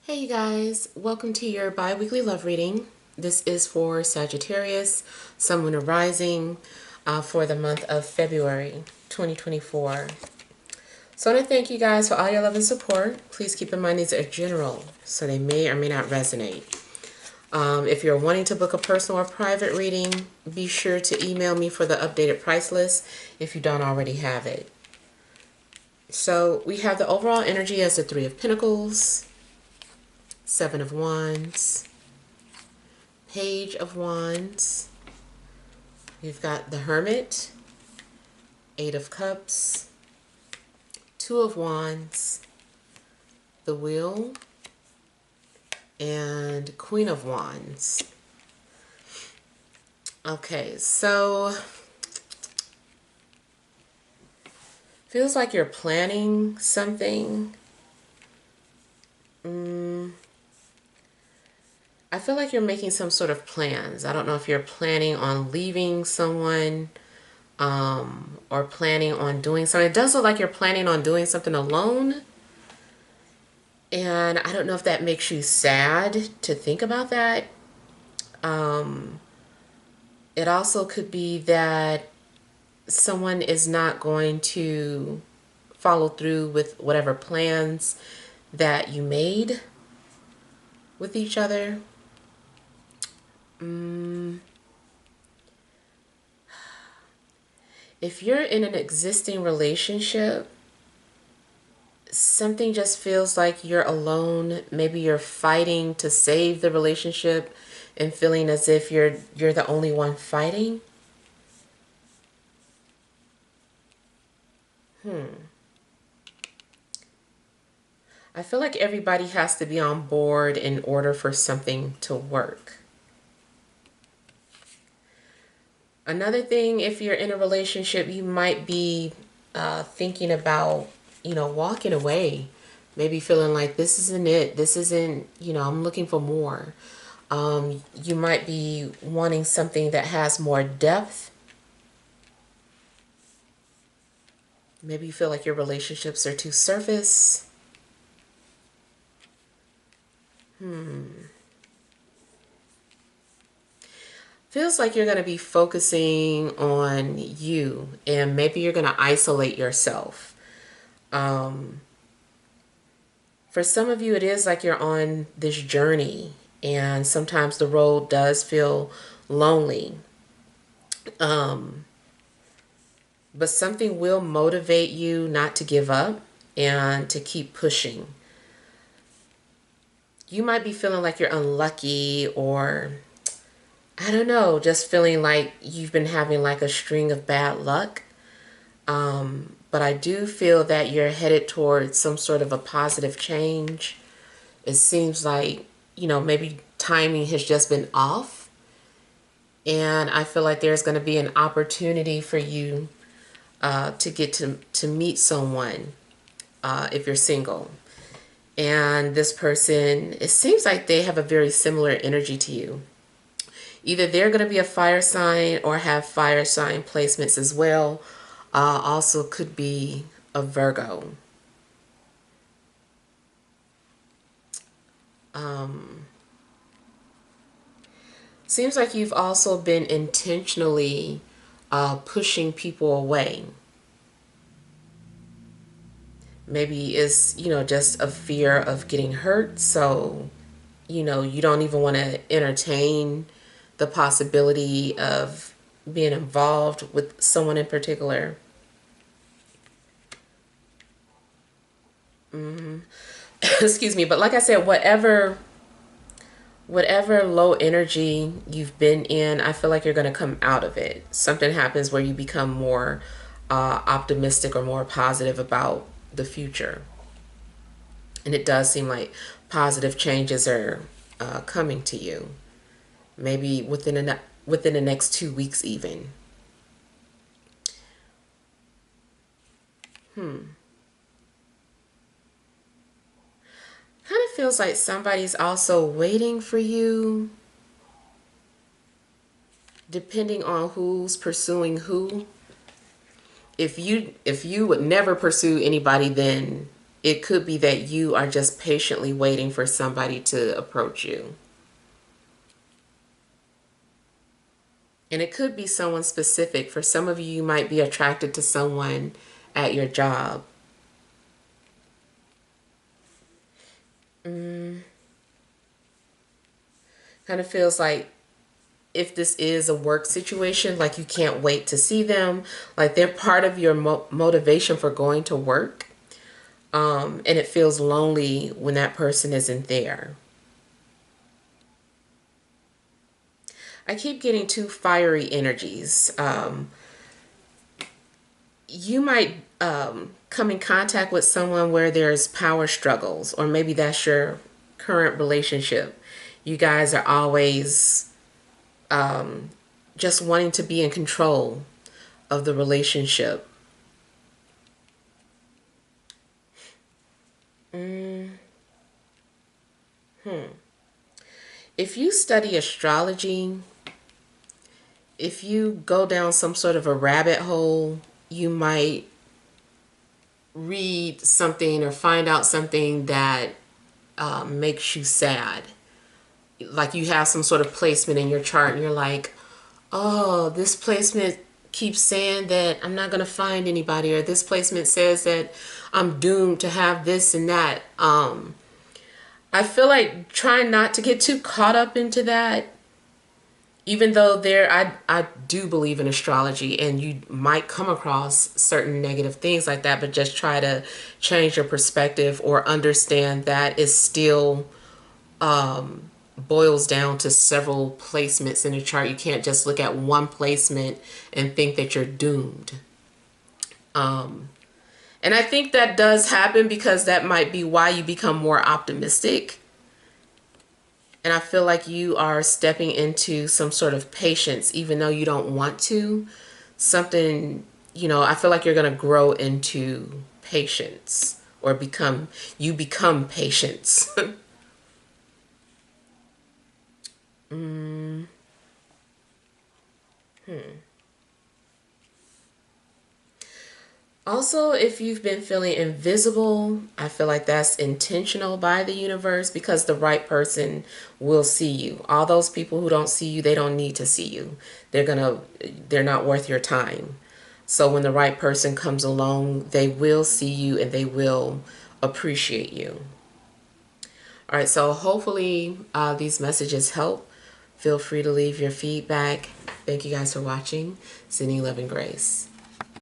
Hey you guys, welcome to your bi-weekly love reading. This is for Sagittarius, Sun, Moon, and Rising for the month of February 2024. So I want to thank you guys for all your love and support. Please keep in mind these are general, so they may or may not resonate. If you're wanting to book a personal or private reading, be sure to email me for the updated price list if you don't already have it. So we have the overall energy as the Three of Pentacles, Seven of Wands, Page of Wands. We've got the Hermit, Eight of Cups, Two of Wands, the Wheel, and Queen of Wands. Okay, so feels like you're planning something. I feel like you're making some sort of plans. I don't know if you're planning on leaving someone or planning on doing something. It does look like you're planning on doing something alone. And I don't know if that makes you sad to think about that. It also could be that someone is not going to follow through with whatever plans that you made with each other. If you're in an existing relationship, something just feels like you're alone. Maybe you're fighting to save the relationship and feeling as if you're the only one fighting. I feel like everybody has to be on board in order for something to work. Another thing, if you're in a relationship, you might be thinking about, walking away. Maybe feeling like this isn't it. This isn't, I'm looking for more. You might be wanting something that has more depth. Maybe you feel like your relationships are too surface. Feels like you're going to be focusing on you, and maybe you're going to isolate yourself. For some of you, it is like you're on this journey, and sometimes the road does feel lonely. But something will motivate you not to give up and to keep pushing. You might be feeling like you're unlucky, or I don't know, just feeling like you've been having like a string of bad luck. But I do feel that you're headed towards some sort of a positive change. It seems like, maybe timing has just been off. And I feel like there's going to be an opportunity for you to get to meet someone if you're single. And this person, it seems like they have a very similar energy to you. Either they're going to be a fire sign or have fire sign placements as well. Also could be a Virgo. Seems like you've also been intentionally pushing people away. Maybe it's, just a fear of getting hurt. So, you don't even want to entertain the possibility of being involved with someone in particular. Excuse me. But like I said, whatever low energy you've been in, I feel like you're going to come out of it. Something happens where you become more optimistic or more positive about the future. And it does seem like positive changes are coming to you. Maybe within the next 2 weeks even. Kind of feels like somebody's also waiting for you, depending on who's pursuing who. If you would never pursue anybody, then it could be that you are just patiently waiting for somebody to approach you. And it could be someone specific. For some of you, you might be attracted to someone at your job. Kind of feels like if this is a work situation, like you can't wait to see them, like they're part of your motivation for going to work. And it feels lonely when that person isn't there. I keep getting two fiery energies. You might come in contact with someone where there's power struggles, or maybe that's your current relationship. You guys are always just wanting to be in control of the relationship. If you study astrology, if you go down some sort of a rabbit hole, you might read something or find out something that makes you sad. Like you have some sort of placement in your chart and you're like, oh, this placement keeps saying that I'm not going to find anybody, or this placement says that I'm doomed to have this and that. I feel like trying not to get too caught up into that, even though I do believe in astrology and you might come across certain negative things like that, but just try to change your perspective or understand that it still boils down to several placements in a chart. You can't just look at one placement and think that you're doomed. And I think that does happen because that might be why you become more optimistic. And I feel like you are stepping into some sort of patience, even though you don't want to. Something, I feel like you're going to grow into patience, or become patience. Also, if you've been feeling invisible, I feel like that's intentional by the universe, because the right person will see you. All those people who don't see you, they don't need to see you. They're not worth your time. So when the right person comes along, they will see you and they will appreciate you. All right, so hopefully these messages help. Feel free to leave your feedback. Thank you guys for watching. Sending love and grace.